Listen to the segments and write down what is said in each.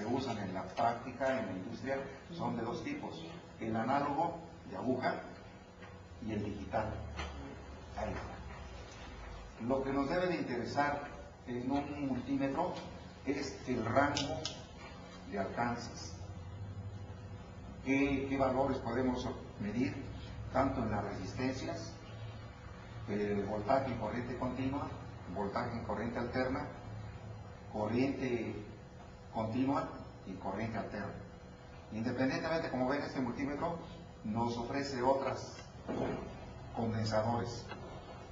usan en la práctica, en la industria, son de dos tipos: el análogo de aguja y el digital. Ahí está. Lo que nos debe de interesar en un multímetro es el rango de alcances. ¿Qué valores podemos medir? Tanto en las resistencias, voltaje en corriente continua, voltaje en corriente alterna, corriente continua y corriente alterna. Independientemente, como ven, este multímetro nos ofrece otras condensadores.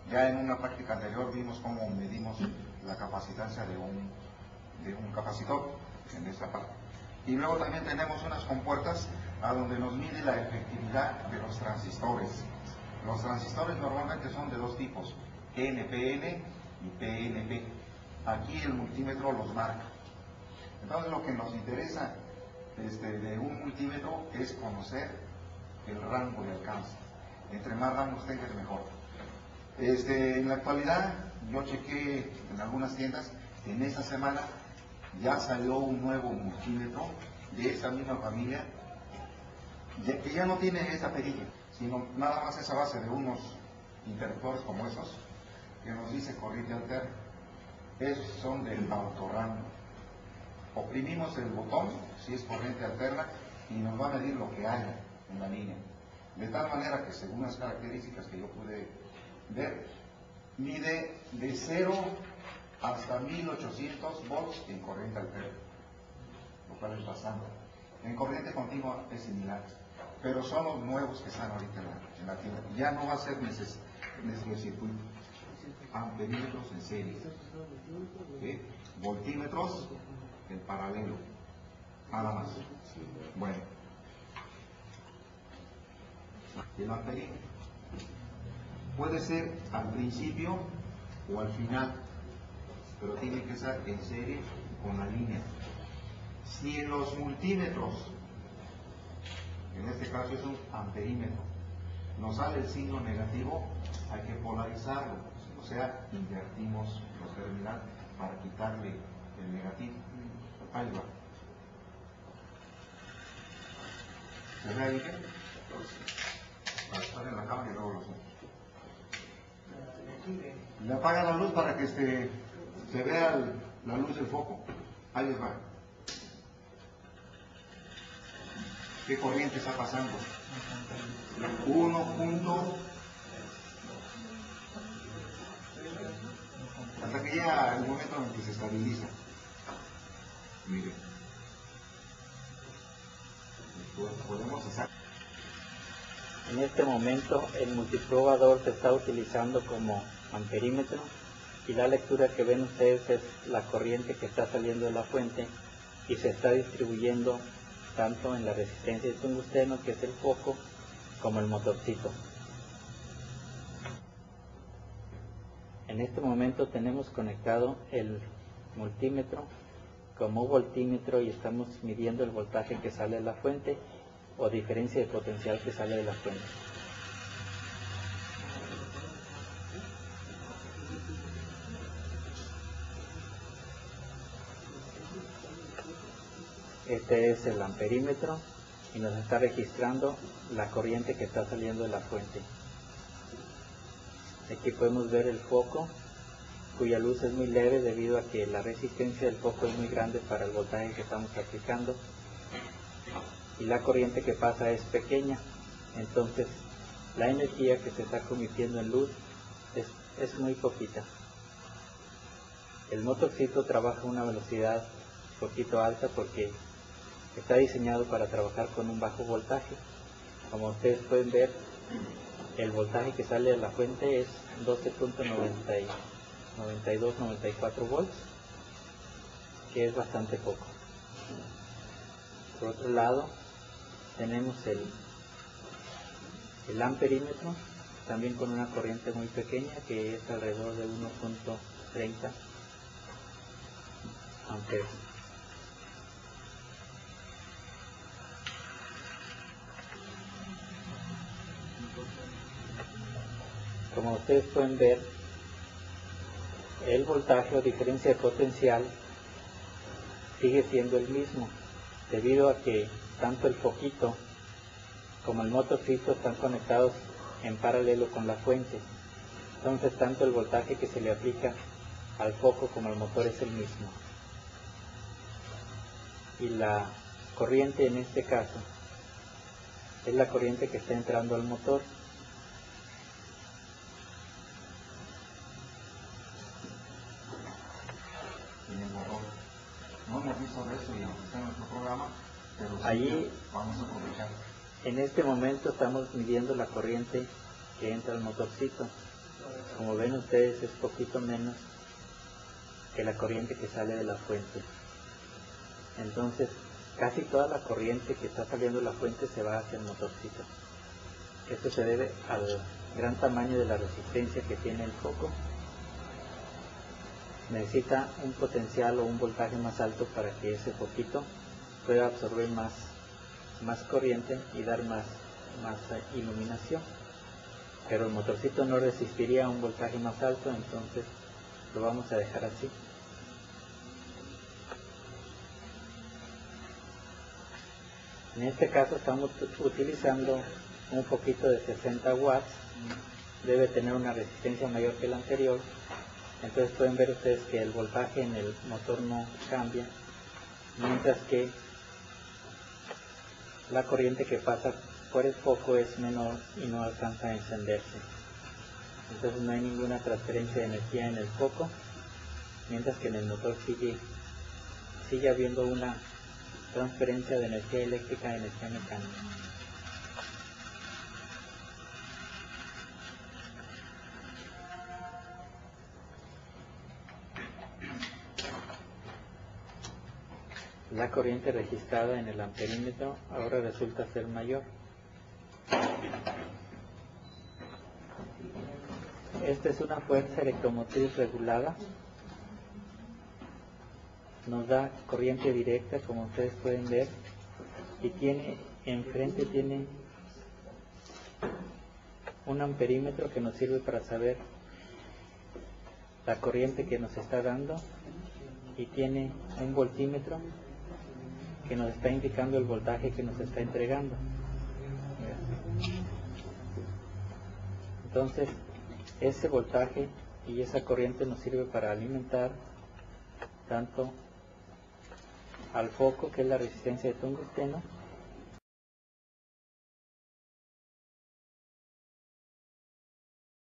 Ya en una práctica anterior vimos cómo medimos la capacitancia de un capacitor en esta parte. Y luego también tenemos unas compuertas a donde nos mide la efectividad de los transistores. Los transistores normalmente son de dos tipos: NPN y PNP. Aquí el multímetro los marca. Entonces lo que nos interesa de un multímetro es conocer el rango de alcance. Entre más rangos tenga, mejor. En la actualidad, yo chequé en algunas tiendas, en esta semana ya salió un nuevo multímetro de esta misma familia, que ya no tiene esa perilla, sino nada más esa base de unos interruptores como esos, que nos dice corriente alterna. Esos son del autorrango. Oprimimos el botón, si es corriente alterna, y nos va a medir lo que haya en la línea. De tal manera que, según las características que yo pude ver, mide de 0 hasta 1800 volts en corriente alterna, lo cual es bastante. En corriente continua es similar, pero son los nuevos que están ahorita en la tienda. Ya no va a ser nuestro circuito. Amperímetros en serie, ¿sí? Voltímetros en paralelo, nada más. Bueno, el amperímetro puede ser al principio o al final, pero tiene que estar en serie con la línea. Si en los multímetros, en este caso es un amperímetro, nos sale el signo negativo, hay que polarizarlo, o sea, invertimos los terminales para quitarle el negativo. Ahí va. ¿Se ve ahí qué? Para estar en la cámara y luego los otros. Le apaga la luz para que se vea la luz del foco. Ahí les va. ¿Qué corriente está pasando? 1 punto, hasta que llega el momento en que se estabiliza. Miren, podemos hacer. En este momento el multiprobador se está utilizando como amperímetro y la lectura que ven ustedes es la corriente que está saliendo de la fuente y se está distribuyendo tanto en la resistencia de tungsteno, que es el foco, como el motorcito. En este momento tenemos conectado el multímetro como voltímetro y estamos midiendo el voltaje que sale de la fuente o diferencia de potencial que sale de la fuente. Este es el amperímetro y nos está registrando la corriente que está saliendo de la fuente. Aquí podemos ver el foco, cuya luz es muy leve debido a que la resistencia del foco es muy grande para el voltaje que estamos aplicando y la corriente que pasa es pequeña, entonces la energía que se está convirtiendo en luz es muy poquita. El motorcito trabaja a una velocidad un poquito alta porque está diseñado para trabajar con un bajo voltaje. Como ustedes pueden ver, el voltaje que sale de la fuente es 12.92-94 volts, que es bastante poco. Por otro lado, tenemos el amperímetro, también con una corriente muy pequeña, que es alrededor de 1.30 amperes. Como ustedes pueden ver, el voltaje o diferencia de potencial sigue siendo el mismo, debido a que tanto el foquito como el motorcito están conectados en paralelo con la fuente. Entonces tanto el voltaje que se le aplica al foco como al motor es el mismo. Y la corriente en este caso es la corriente que está entrando al motor. Y el motor. No hemos visto de eso y aunque está en nuestro programa, pero sí Allí, vamos a aprovechar. en este momento estamos midiendo la corriente que entra al motorcito. Como ven ustedes, es poquito menos que la corriente que sale de la fuente. Entonces, casi toda la corriente que está saliendo de la fuente se va hacia el motorcito. Esto se debe al gran tamaño de la resistencia que tiene el foco. Necesita un potencial o un voltaje más alto para que ese foquito pueda absorber más corriente y dar más iluminación. Pero el motorcito no resistiría a un voltaje más alto, entonces lo vamos a dejar así. En este caso estamos utilizando un foquito de 60 watts, debe tener una resistencia mayor que la anterior, entonces pueden ver ustedes que el voltaje en el motor no cambia, mientras que la corriente que pasa por el foco es menor y no alcanza a encenderse. Entonces no hay ninguna transferencia de energía en el foco, mientras que en el motor sigue habiendo una transferencia de energía eléctrica a energía mecánica. La corriente registrada en el amperímetro ahora resulta ser mayor. Esta es una fuerza electromotriz regulada. Nos da corriente directa, como ustedes pueden ver, y enfrente tiene un amperímetro que nos sirve para saber la corriente que nos está dando, y tiene un voltímetro que nos está indicando el voltaje que nos está entregando. Entonces, ese voltaje y esa corriente nos sirve para alimentar tanto al foco, que es la resistencia de tungsteno,